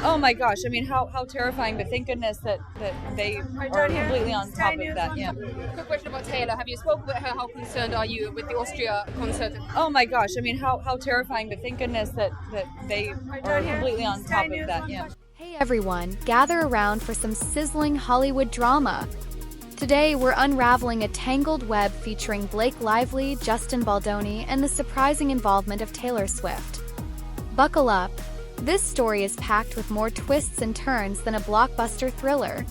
Oh my gosh, I mean, how terrifying, but thank goodness that they are completely on top of that. Yeah. Quick question about Taylor. Have you spoken with her? How concerned are you with the Austria concert? Oh my gosh, I mean, how terrifying, but thank goodness that they are completely on top of that. Yeah. Hey everyone, gather around for some sizzling Hollywood drama. Today, we're unraveling a tangled web featuring Blake Lively, Justin Baldoni, and the surprising involvement of Taylor Swift. Buckle up. This story is packed with more twists and turns than a blockbuster thriller.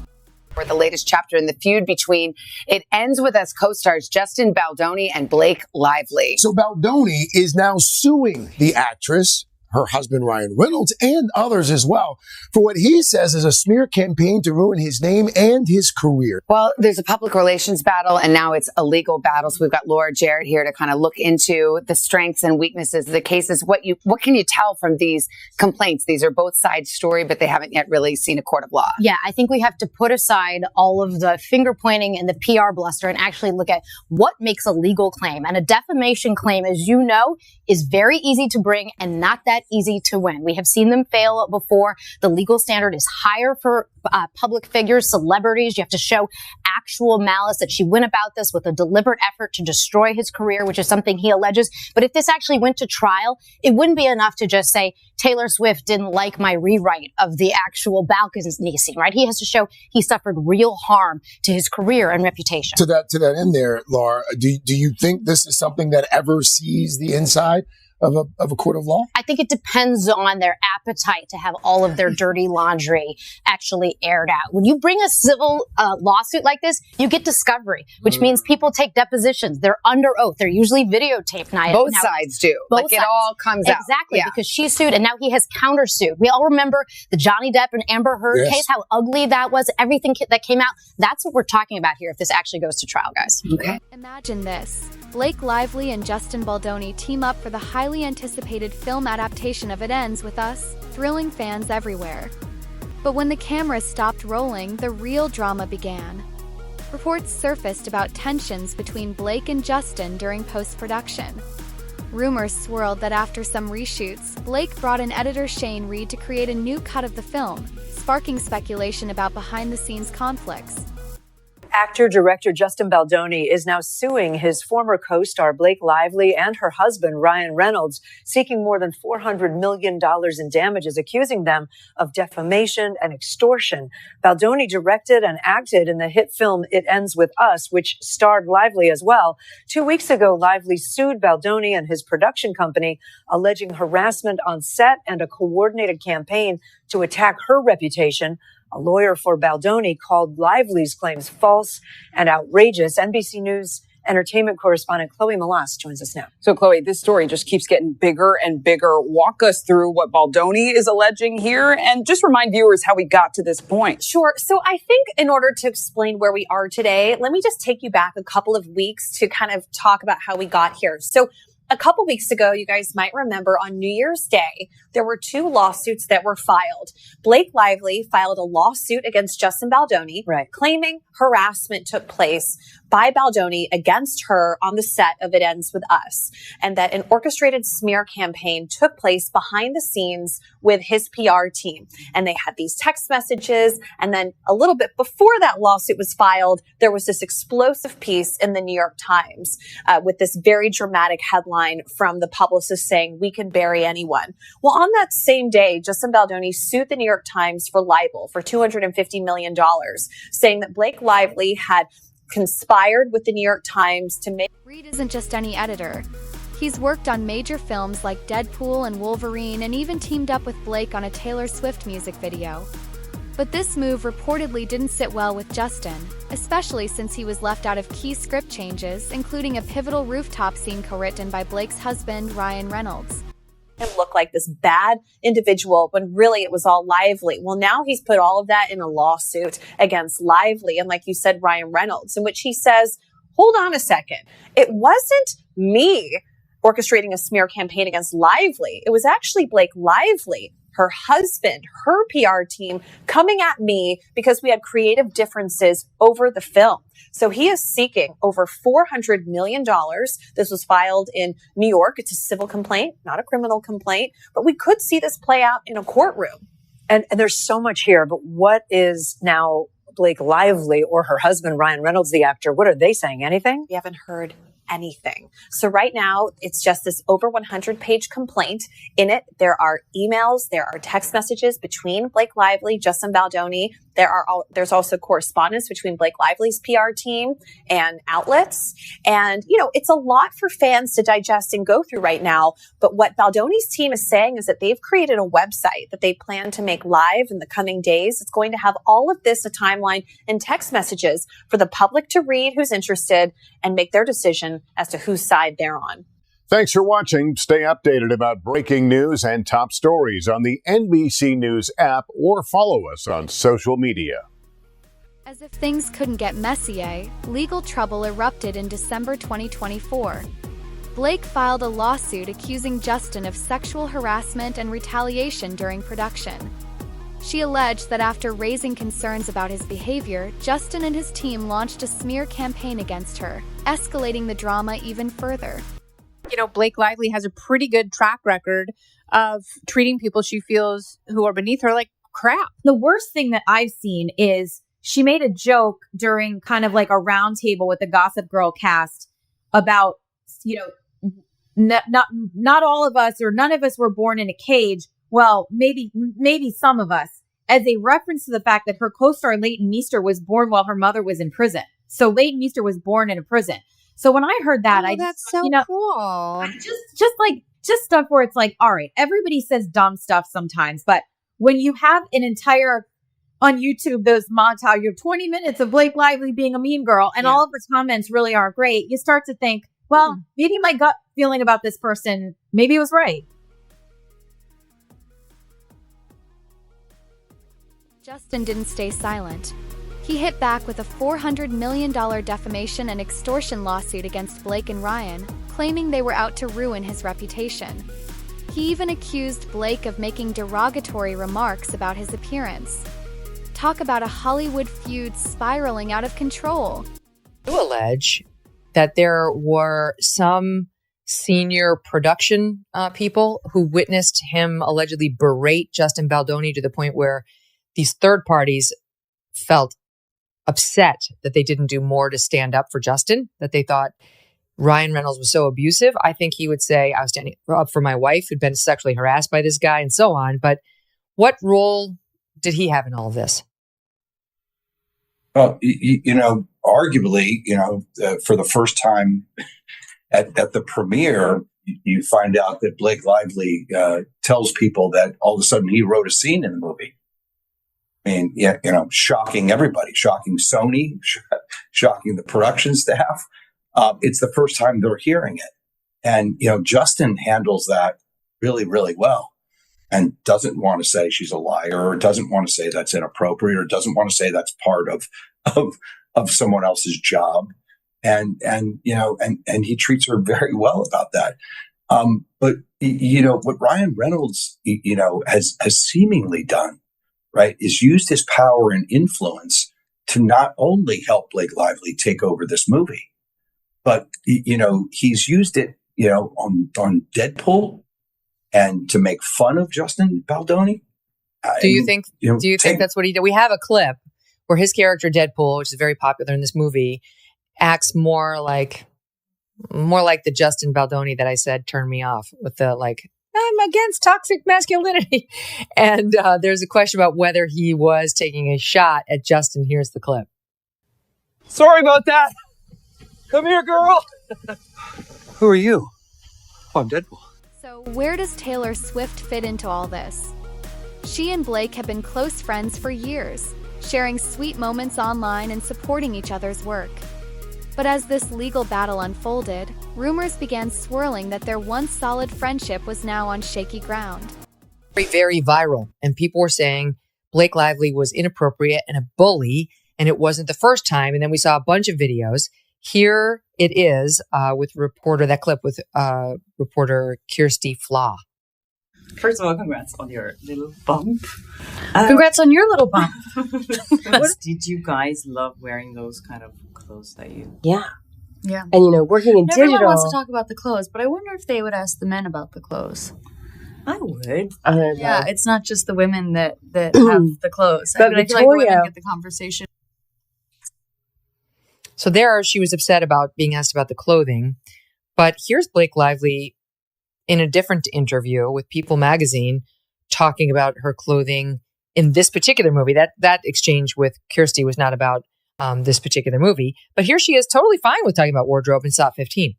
For the latest chapter in the feud between It Ends With Us co-stars Justin Baldoni and Blake Lively. So Baldoni is now suing the actress, her husband Ryan Reynolds, and others as well, for what he says is a smear campaign to ruin his name and his career. Well, there's a public relations battle, and now it's a legal battle. So we've got Laura Jarrett here to kind of look into the strengths and weaknesses of the cases. What can you tell from these complaints? These are both sides' story, but they haven't yet really seen a court of law. Yeah, I think we have to put aside all of the finger pointing and the PR bluster and actually look at what makes a legal claim. And a defamation claim, as you know, is very easy to bring and not that easy to win. We have seen them fail before. The legal standard is higher for public figures, celebrities. You have to show actual malice, that she went about this with a deliberate effort to destroy his career, which is something he alleges. But if this actually went to trial, it wouldn't be enough to just say, Taylor Swift didn't like my rewrite of the actual balcony scene, right? He has to show he suffered real harm to his career and reputation. To that end there, Laura, do you think this is something that ever sees the inside of a court of law? I think it depends on their appetite to have all of their dirty laundry actually aired out. When you bring a civil lawsuit like this, you get discovery, which means people take depositions. They're under oath. They're usually videotaped. Both sides do. Both sides. It all comes out. Exactly, because she sued and now he has countersued. We all remember the Johnny Depp and Amber Heard case, how ugly that was, everything that came out. That's what we're talking about here if this actually goes to trial, guys. Okay. Imagine this. Blake Lively and Justin Baldoni team up for the highly anticipated film adaptation of It Ends With Us, thrilling fans everywhere. But when the cameras stopped rolling, the real drama began. Reports surfaced about tensions between Blake and Justin during post-production. Rumors swirled that after some reshoots, Blake brought in editor Shane Reed to create a new cut of the film, sparking speculation about behind-the-scenes conflicts. Actor-director Justin Baldoni is now suing his former co-star Blake Lively and her husband Ryan Reynolds, seeking more than $400 million in damages, accusing them of defamation and extortion. Baldoni directed and acted in the hit film It Ends With Us, which starred Lively as well. 2 weeks ago, Lively sued Baldoni and his production company, alleging harassment on set and a coordinated campaign to attack her reputation. A lawyer for Baldoni called Lively's claims false and outrageous. NBC News entertainment correspondent Chloe Malas joins us now. So, Chloe, this story just keeps getting bigger and bigger. Walk us through what Baldoni is alleging here and just remind viewers how we got to this point. Sure. So I think in order to explain where we are today, let me just take you back a couple of weeks to kind of talk about how we got here. So a couple weeks ago, you guys might remember on New Year's Day, there were two lawsuits that were filed. Blake Lively filed a lawsuit against Justin Baldoni, claiming harassment took place by Baldoni against her on the set of It Ends With Us, and that an orchestrated smear campaign took place behind the scenes with his PR team. And they had these text messages, and then a little bit before that lawsuit was filed, there was this explosive piece in the New York Times with this very dramatic headline from the publicist saying, "We can bury anyone." Well, on that same day, Justin Baldoni sued the New York Times for libel for $250 million, saying that Blake Lively had conspired with the New York Times to make... Reed isn't just any editor. He's worked on major films like Deadpool and Wolverine and even teamed up with Blake on a Taylor Swift music video. But this move reportedly didn't sit well with Justin, especially since he was left out of key script changes, including a pivotal rooftop scene co-written by Blake's husband, Ryan Reynolds. Him look like this bad individual when really it was all Lively. Well, now he's put all of that in a lawsuit against Lively and, like you said, Ryan Reynolds, in which he says, hold on a second. It wasn't me orchestrating a smear campaign against Lively. It was actually Blake Lively, her husband, her PR team coming at me because we had creative differences over the film. So he is seeking over $400 million. This was filed in New York. It's a civil complaint, not a criminal complaint, but we could see this play out in a courtroom. And there's so much here, but what is now Blake Lively or her husband, Ryan Reynolds, the actor? What are they saying? Anything? We haven't heard anything. So right now, it's just this over 100-page complaint. In it, there are emails, there are text messages between Blake Lively, Justin Baldoni. There's also correspondence between Blake Lively's PR team and outlets. And, it's a lot for fans to digest and go through right now. But what Baldoni's team is saying is that they've created a website that they plan to make live in the coming days. It's going to have all of this, a timeline and text messages for the public to read who's interested and make their decision as to whose side they're on. Thanks for watching. Stay updated about breaking news and top stories on the NBC News app or follow us on social media. As if things couldn't get messier, legal trouble erupted in December 2024. Blake filed a lawsuit accusing Justin of sexual harassment and retaliation during production. She alleged that after raising concerns about his behavior, Justin and his team launched a smear campaign against her, escalating the drama even further. Blake Lively has a pretty good track record of treating people she feels who are beneath her like crap. The worst thing that I've seen is she made a joke during kind of like a round table with the Gossip Girl cast about, not all of us or none of us were born in a cage. Well, maybe some of us, as a reference to the fact that her co-star Leighton Meester was born while her mother was in prison. So Leighton Meester was born in a prison. So when I heard that, that's so cool. Just stuff where it's like, all right, everybody says dumb stuff sometimes, but when you have an entire on YouTube, those montage, you have 20 minutes of Blake Lively being a mean girl, and all of her comments really aren't great. You start to think, well, maybe my gut feeling about this person, maybe it was right. Justin didn't stay silent. He hit back with a $400 million defamation and extortion lawsuit against Blake and Ryan, claiming they were out to ruin his reputation. He even accused Blake of making derogatory remarks about his appearance. Talk about a Hollywood feud spiraling out of control. You allege that there were some senior production people who witnessed him allegedly berate Justin Baldoni to the point where these third parties felt upset that they didn't do more to stand up for Justin, that they thought Ryan Reynolds was so abusive. I think he would say, I was standing up for my wife who'd been sexually harassed by this guy and so on. But what role did he have in all of this? Well, arguably, for the first time at the premiere, you find out that Blake Lively tells people that all of a sudden he wrote a scene in the movie. I mean, shocking everybody, shocking Sony, shocking the production staff. It's the first time they're hearing it. And, Justin handles that really, really well and doesn't want to say she's a liar or doesn't want to say that's inappropriate or doesn't want to say that's part of someone else's job. And he treats her very well about that. But what Ryan Reynolds, has seemingly done, right, is used his power and influence to not only help Blake Lively take over this movie, but, he's used it, on Deadpool and to make fun of Justin Baldoni. Do you think that's what he did? We have a clip where his character Deadpool, which is very popular in this movie, acts more like the Justin Baldoni that I said turned me off with the I'm against toxic masculinity. And there's a question about whether he was taking a shot at Justin. Here's the clip. Sorry about that. Come here, girl. Who are you? Oh, I'm Deadpool. So where does Taylor Swift fit into all this? She and Blake have been close friends for years, sharing sweet moments online and supporting each other's work. But as this legal battle unfolded, rumors began swirling that their once solid friendship was now on shaky ground. Very, very viral. And people were saying Blake Lively was inappropriate and a bully, and it wasn't the first time. And then we saw a bunch of videos. Here it is with that clip with reporter Kirsty Flaw. First of all, congrats on your little bump. Congrats on your little bump. Did you guys love wearing those kind of clothes that you... Yeah. And, working in digital... Everyone wants to talk about the clothes, but I wonder if they would ask the men about the clothes. I would. Yeah, it's not just the women that have the clothes. But I feel like the women Victoria- get the conversation. So there she was upset about being asked about the clothing. But here's Blake Lively in a different interview with People magazine talking about her clothing in this particular movie. That exchange with Kirsty was not about this particular movie. But here she is totally fine with talking about wardrobe in SOT 15.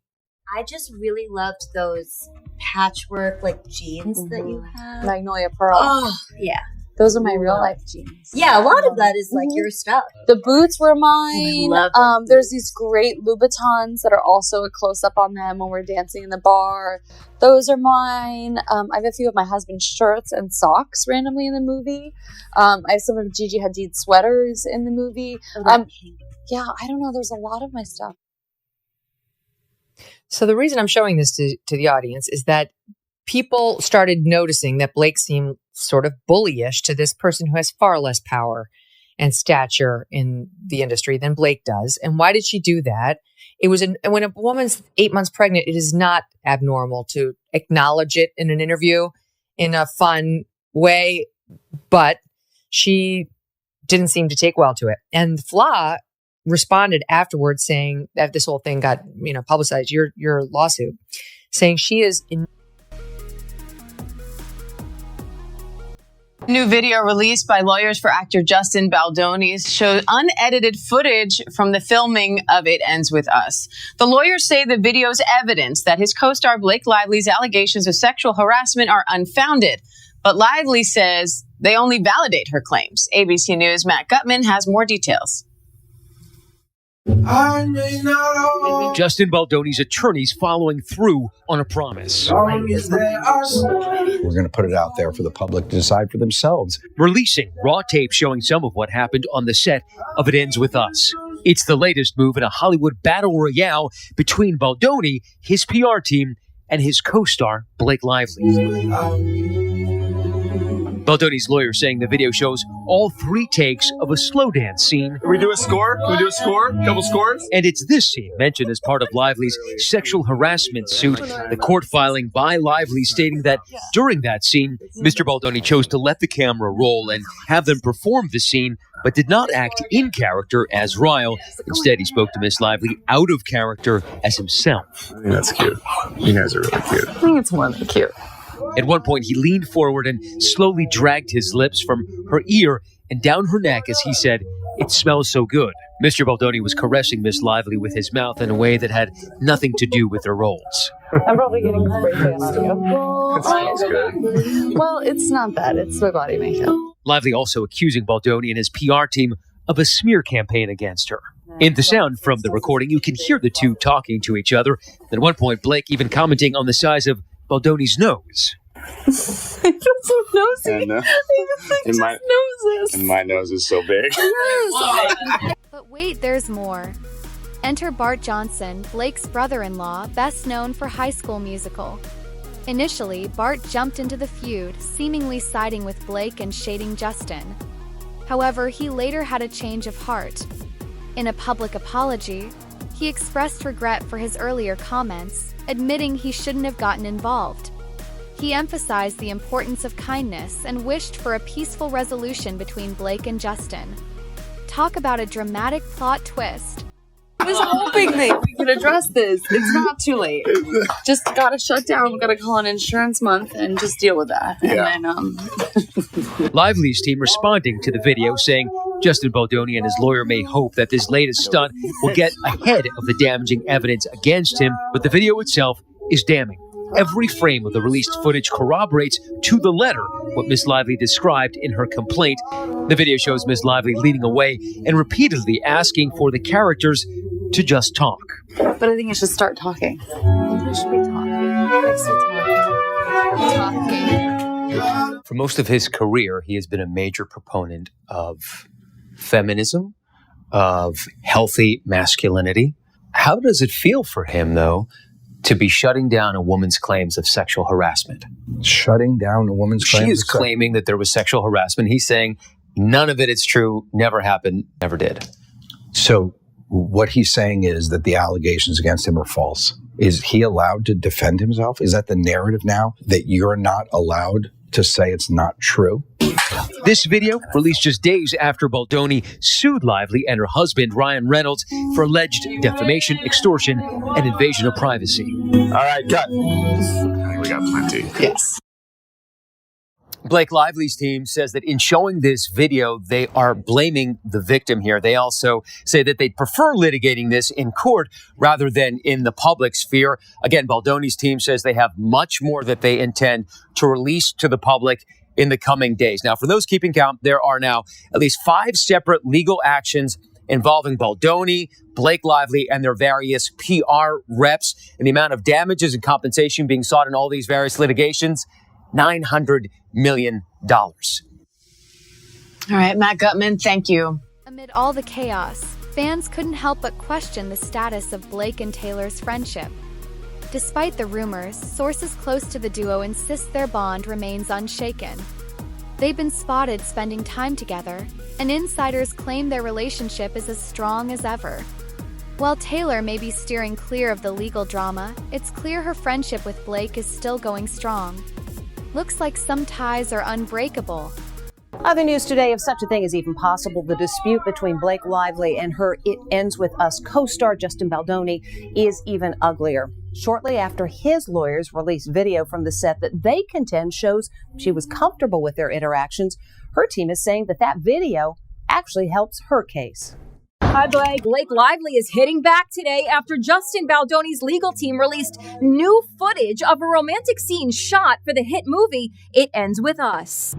I just really loved those patchwork like jeans that you have. Magnolia Pearl. Oh, yeah. Those are my real life jeans. Yeah, a lot of that is like your stuff. The boots were mine. Love There's these great Louboutins that are also a close up on them when we're dancing in the bar. Those are mine. I have a few of my husband's shirts and socks randomly in the movie. I have some of Gigi Hadid's sweaters in the movie. Yeah, I don't know. There's a lot of my stuff. So the reason I'm showing this to the audience is that people started noticing that Blake seemed sort of bullyish to this person who has far less power and stature in the industry than Blake does. And why did she do that? It was when a woman's 8 months pregnant, it is not abnormal to acknowledge it in an interview in a fun way, but she didn't seem to take well to it. And Fla responded afterwards saying that this whole thing got, publicized, your lawsuit, saying she is in. New video released by lawyers for actor Justin Baldoni shows unedited footage from the filming of It Ends With Us. The lawyers say the video's evidence that his co-star Blake Lively's allegations of sexual harassment are unfounded. But Lively says they only validate her claims. ABC News' Matt Gutman has more details. Justin Baldoni's attorneys following through on a promise. We're going to put it out there for the public to decide for themselves. Releasing raw tape showing some of what happened on the set of It Ends With Us. It's the latest move in a Hollywood battle royale between Baldoni, his PR team, and his co-star, Blake Lively. Baldoni's lawyer saying the video shows all 3 takes of a slow dance scene. Can we do a score? Couple scores? And it's this scene mentioned as part of Lively's sexual harassment suit. The court filing by Lively stating that during that scene, Mr. Baldoni chose to let the camera roll and have them perform the scene, but did not act in character as Ryle. Instead, he spoke to Miss Lively out of character as himself. I think that's cute. You guys are really cute. I think it's more than cute. At one point, he leaned forward and slowly dragged his lips from her ear and down her neck as he said, "It smells so good." Mr. Baldoni was caressing Miss Lively with his mouth in a way that had nothing to do with their roles. I'm probably getting spray tan on you. Smells good. Well, it's not that. It's my body makeup. Lively also accusing Baldoni and his PR team of a smear campaign against her. In the sound from the recording, you can hear the two talking to each other. At one point, Blake even commenting on the size of Baldoni's nose. I feel so nosy. And my nose is so big. Yes. But wait, there's more. Enter Bart Johnson, Blake's brother-in-law, best known for High School Musical. Initially, Bart jumped into the feud, seemingly siding with Blake and shading Justin. However, he later had a change of heart. In a public apology, he expressed regret for his earlier comments, admitting he shouldn't have gotten involved. He emphasized the importance of kindness and wished for a peaceful resolution between Blake and Justin. Talk about a dramatic plot twist. I was hoping that we could address this. It's not too late. Just gotta shut down. We gotta call an insurance month and just deal with that. Yeah. And then, Lively's team responding to the video saying Justin Baldoni and his lawyer may hope that this latest stunt will get ahead of the damaging evidence against him, but the video itself is damning. Every frame of the released footage corroborates to the letter what Miss Lively described in her complaint. The video shows Miss Lively leaning away and repeatedly asking for the characters to just talk. but I think I should start talking. I think we should be talking. For most of his career, he has been a major proponent of feminism, of healthy masculinity. How does it feel for him, though, to be shutting down a woman's claims of sexual harassment? Shutting down a woman's claims? She is claiming that there was sexual harassment. He's saying none of it is true, never happened, never did. So what he's saying is that the allegations against him are false. Is he allowed to defend himself? Is that the narrative now, that you're not allowed to say it's not true? This video released just days after Baldoni sued Lively and her husband, Ryan Reynolds, for alleged defamation, extortion, and invasion of privacy. All right, cut. I think we got plenty. Yes. Blake Lively's team says that in showing this video, they are blaming the victim here. They also say that they'd prefer litigating this in court rather than in the public sphere. Again, Baldoni's team says they have much more that they intend to release to the public in the coming days. Now, for those keeping count, there are now at least 5 separate legal actions involving Baldoni, Blake Lively, and their various PR reps. And the amount of damages and compensation being sought in all these various litigations, $900 million. All right, Matt Gutman, thank you. Amid all the chaos, fans couldn't help but question the status of Blake and Taylor's friendship. Despite the rumors, sources close to the duo insist their bond remains unshaken. They've been spotted spending time together, and insiders claim their relationship is as strong as ever. While Taylor may be steering clear of the legal drama, it's clear her friendship with Blake is still going strong. Looks like some ties are unbreakable. Other news today, if such a thing is even possible, the dispute between Blake Lively and her It Ends With Us co-star Justin Baldoni is even uglier. Shortly after his lawyers released video from the set that they contend shows she was comfortable with their interactions, her team is saying that that video actually helps her case. Hi, Blake. Blake Lively is hitting back today after Justin Baldoni's legal team released new footage of a romantic scene shot for the hit movie It Ends With Us.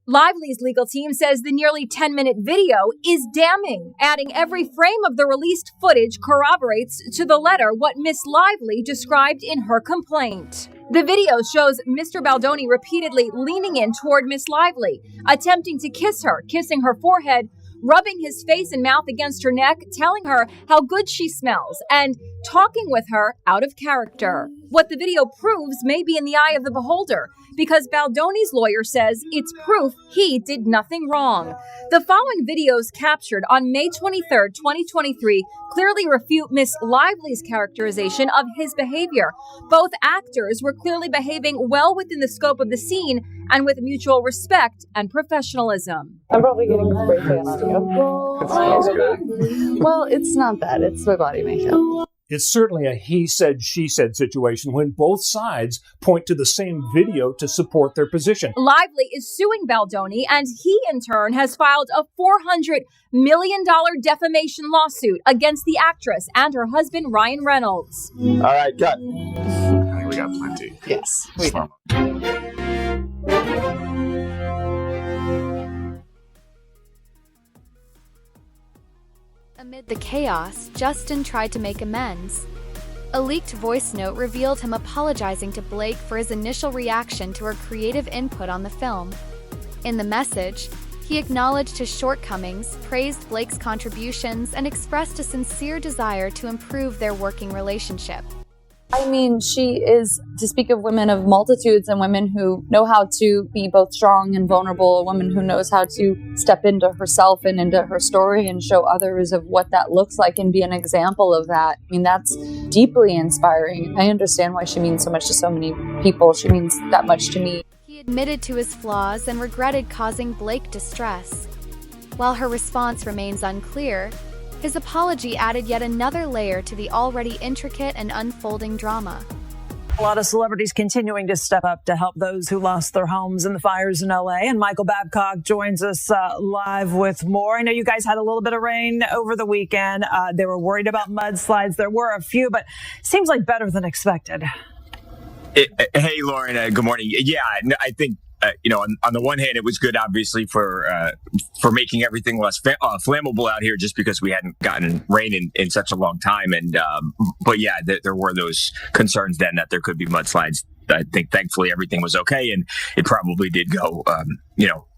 Lively's legal team says the nearly 10-minute video is damning, adding every frame of the released footage corroborates to the letter what Miss Lively described in her complaint. The video shows Mr. Baldoni repeatedly leaning in toward Miss Lively, attempting to kiss her, kissing her forehead, rubbing his face and mouth against her neck, telling her how good she smells, and talking with her out of character. What the video proves may be in the eye of the beholder, because Baldoni's lawyer says it's proof he did nothing wrong. The following videos captured on May 23rd, 2023, clearly refute Miss Lively's characterization of his behavior. Both actors were clearly behaving well within the scope of the scene and with mutual respect and professionalism. I'm probably getting a spray tan on you. It smells good. Well, it's not bad. It's my body makeup. It's certainly a he said, she said situation when both sides point to the same video to support their position. Lively is suing Baldoni, and he, in turn, has filed a $400 million defamation lawsuit against the actress and her husband, Ryan Reynolds. All right, cut. I think we got plenty. Yes. Amid the chaos, Justin tried to make amends. A leaked voice note revealed him apologizing to Blake for his initial reaction to her creative input on the film. In the message, he acknowledged his shortcomings, praised Blake's contributions, and expressed a sincere desire to improve their working relationship. I mean, she is, to speak of women of multitudes and women who know how to be both strong and vulnerable, a woman who knows how to step into herself and into her story and show others of what that looks like and be an example of that. I mean, that's deeply inspiring. I understand why she means so much to so many people. She means that much to me. He admitted to his flaws and regretted causing Blake distress. While her response remains unclear, his apology added yet another layer to the already intricate and unfolding drama. A lot of celebrities continuing to step up to help those who lost their homes in the fires in LA. And Michael Babcock joins us live with more. I know you guys had a little bit of rain over the weekend. They were worried about mudslides. There were a few, but seems like better than expected. Hey, Lauren, good morning. Yeah, I think on the one hand, it was good, obviously, for making everything less flammable out here, just because we hadn't gotten rain in such a long time. And but yeah, there were those concerns then that there could be mudslides. I think thankfully everything was okay, and it probably did go,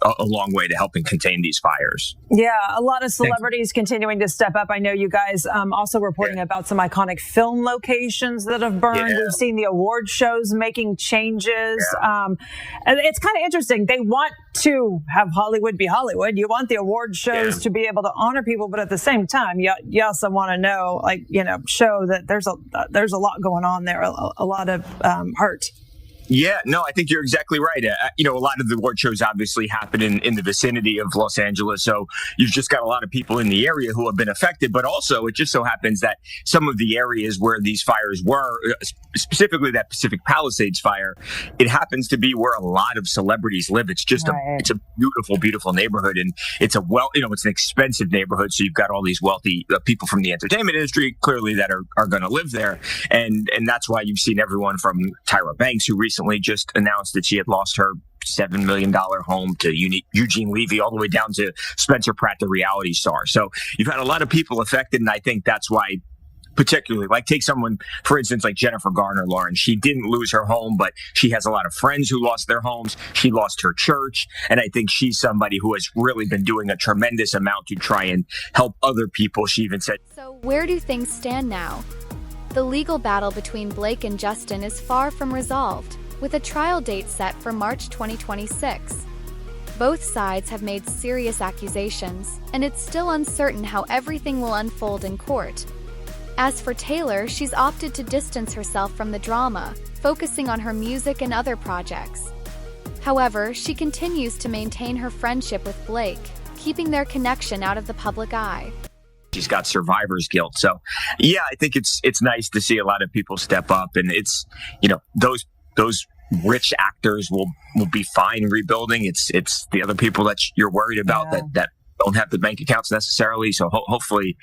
a long way to helping contain these fires. Yeah, a lot of celebrities continuing to step up. I know you guys also reporting about some iconic film locations that have burned. Yeah. We've seen the award shows making changes. And it's kind of interesting. They want to have Hollywood be Hollywood. You want the award shows to be able to honor people, but at the same time, you also want to know, show that there's a lot going on there, a lot of hurt. Yeah, no, I think you're exactly right. A lot of the award shows obviously happen in the vicinity of Los Angeles. So you've just got a lot of people in the area who have been affected. But also, it just so happens that some of the areas where these fires were, specifically that Pacific Palisades fire, it happens to be where a lot of celebrities live. It's just it's a beautiful, beautiful neighborhood. And it's it's an expensive neighborhood. So you've got all these wealthy people from the entertainment industry, clearly, that are going to live there. And that's why you've seen everyone from Tyra Banks, who recently just announced that she had lost her $7 million home, to Eugene Levy, all the way down to Spencer Pratt, the reality star. So you've had a lot of people affected, and I think that's why, particularly, take someone, for instance, like Jennifer Garner, Lauren. She didn't lose her home, but she has a lot of friends who lost their homes. She lost her church, and I think she's somebody who has really been doing a tremendous amount to try and help other people. She even said, So where do things stand now? The legal battle between Blake and Justin is far from resolved, with a trial date set for March 2026. Both sides have made serious accusations, and it's still uncertain how everything will unfold in court. As for Taylor, she's opted to distance herself from the drama, focusing on her music and other projects. However, she continues to maintain her friendship with Blake, keeping their connection out of the public eye. she's got survivor's guilt. So yeah, I think it's nice to see a lot of people step up, and it's, you know, those rich actors will be fine rebuilding. It's the other people that you're worried about that don't have the bank accounts necessarily. So hopefully,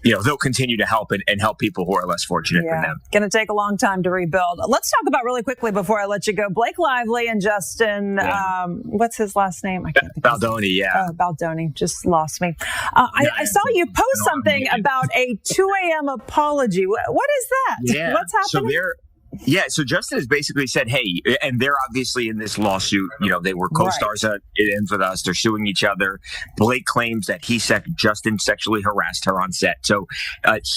they'll continue to help and help people who are less fortunate than them. Going to take a long time to rebuild. Let's talk about really quickly before I let you go, Blake Lively and Justin, what's his last name? I can't think Baldoni, Baldoni, just lost me. I saw you post something about a 2 a.m. apology. What is that? Yeah. What's happening? So Justin has basically said, hey, and they're obviously in this lawsuit, they were co-stars at It Ends With Us. They're suing each other. Blake claims that Justin sexually harassed her on set. So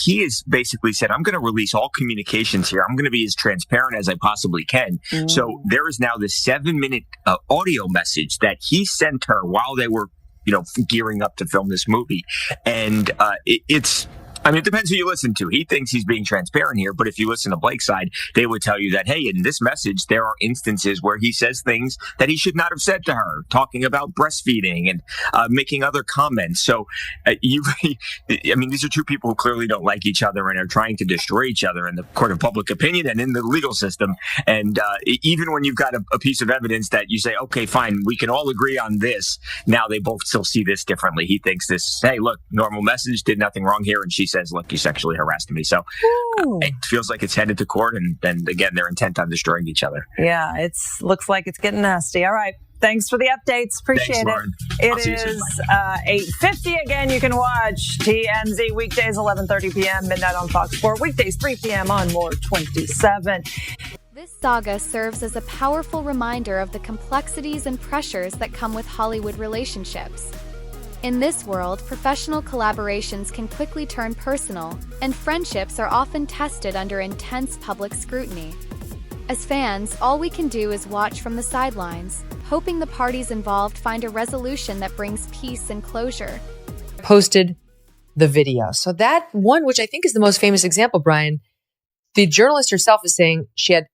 he has basically said, I'm going to release all communications here. I'm going to be as transparent as I possibly can. Mm. So there is now this 7-minute audio message that he sent her while they were, gearing up to film this movie. And it depends who you listen to. He thinks he's being transparent here, but if you listen to Blake's side, they would tell you that, hey, in this message, there are instances where he says things that he should not have said to her, talking about breastfeeding and making other comments. So these are two people who clearly don't like each other and are trying to destroy each other in the court of public opinion and in the legal system. And even when you've got a piece of evidence that you say, okay, fine, we can all agree on this, now they both still see this differently. He thinks this, hey, look, normal message, did nothing wrong here. And she says, look, you sexually harassed me. So it feels like it's headed to court, and then again, they're intent on destroying each other. Yeah, looks like it's getting nasty. All right. Thanks for the updates. Appreciate it. It is 8:50 again. You can watch TMZ weekdays 11:30 p.m., midnight on Fox 4, weekdays 3 p.m. on More 27. This saga serves as a powerful reminder of the complexities and pressures that come with Hollywood relationships. In this world, professional collaborations can quickly turn personal, and friendships are often tested under intense public scrutiny. As fans, all we can do is watch from the sidelines, hoping the parties involved find a resolution that brings peace and closure. Posted the video. So that one, which I think is the most famous example, Brian, the journalist herself is saying she had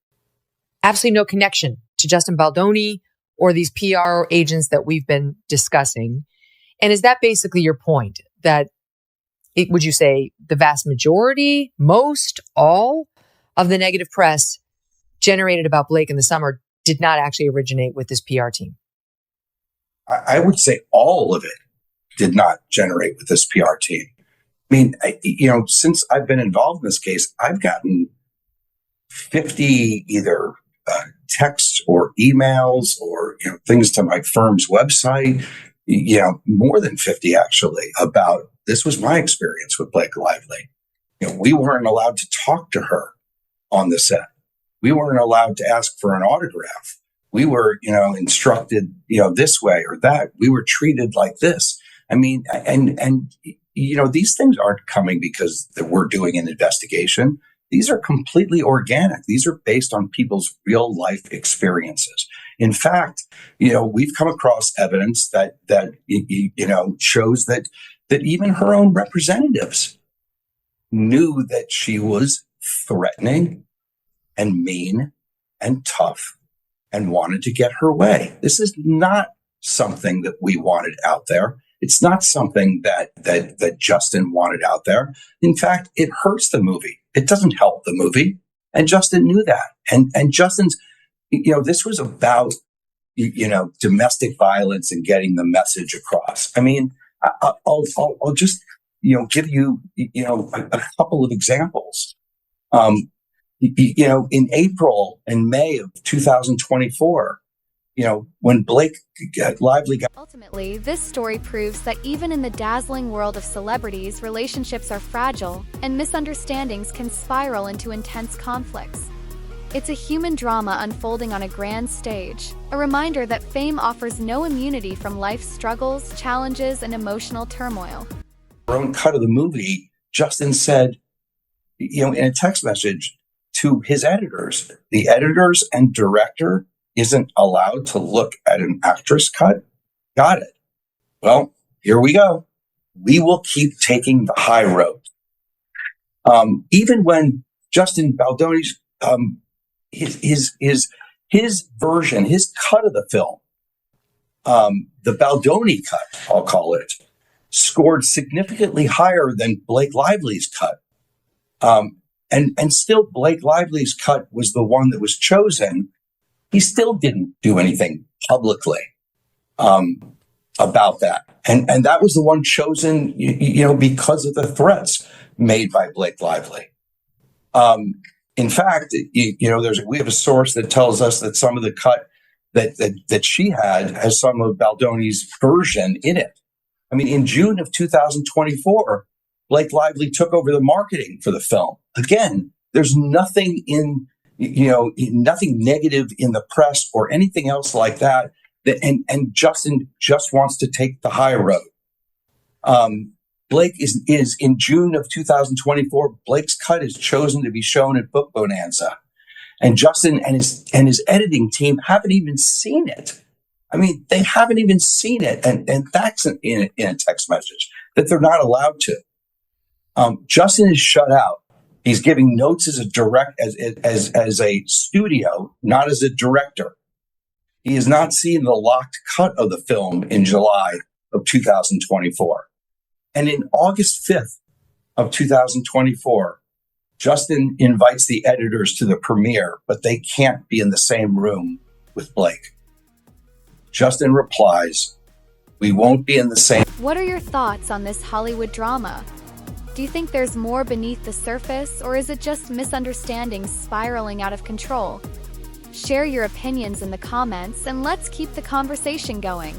absolutely no connection to Justin Baldoni or these PR agents that we've been discussing. And is that basically your point? That would you say the vast majority, most, all of the negative press generated about Blake in the summer did not actually originate with this PR team? I would say all of it did not generate with this PR team. I mean, since I've been involved in this case, I've gotten 50 either texts or emails or things to my firm's website. More than 50 actually, about this was my experience with Blake Lively. We weren't allowed to talk to her on the set. We weren't allowed to ask for an autograph. We were, instructed, this way or that. We were treated like this. I mean, and these things aren't coming because we're doing an investigation. These are completely organic. These are based on people's real life experiences. In fact, we've come across evidence that shows that even her own representatives knew that she was threatening and mean and tough and wanted to get her way. This is not something that we wanted out there. It's not something that Justin wanted out there. In fact, it hurts the movie. It doesn't help the movie. And Justin knew that. And Justin's, this was about, domestic violence and getting the message across. I mean, I'll just, give you, a couple of examples. In April and May of 2024, when Blake Lively got... Ultimately, this story proves that even in the dazzling world of celebrities, relationships are fragile, and misunderstandings can spiral into intense conflicts. It's a human drama unfolding on a grand stage, a reminder that fame offers no immunity from life's struggles, challenges, and emotional turmoil. Her own cut of the movie, Justin said, in a text message to his editors, the editors and director isn't allowed to look at an actress cut. Got it. Well, here we go. We will keep taking the high road. Even when Justin Baldoni's his version, his cut of the film, the Baldoni cut, I'll call it, scored significantly higher than Blake Lively's cut. And still Blake Lively's cut was the one that was chosen. He still didn't do anything publicly about that. And that was the one chosen, because of the threats made by Blake Lively. In fact, we have a source that tells us that some of the cut that she had has some of Baldoni's version in it. I mean, in June of 2024, Blake Lively took over the marketing for the film. Again, there's nothing nothing negative in the press or anything else like that. And Justin just wants to take the high road. Blake is in June of 2024. Blake's cut is chosen to be shown at Book Bonanza, and Justin and his editing team haven't even seen it. I mean, they haven't even seen it, and that's in a text message that they're not allowed to. Justin is shut out. He's giving notes as a studio, not as a director. He has not seen the locked cut of the film in July of 2024. And in August 5th of 2024, Justin invites the editors to the premiere, but they can't be in the same room with Blake. Justin replies, "We won't be in the same..." What are your thoughts on this Hollywood drama? Do you think there's more beneath the surface, or is it just misunderstandings spiraling out of control? Share your opinions in the comments, and let's keep the conversation going.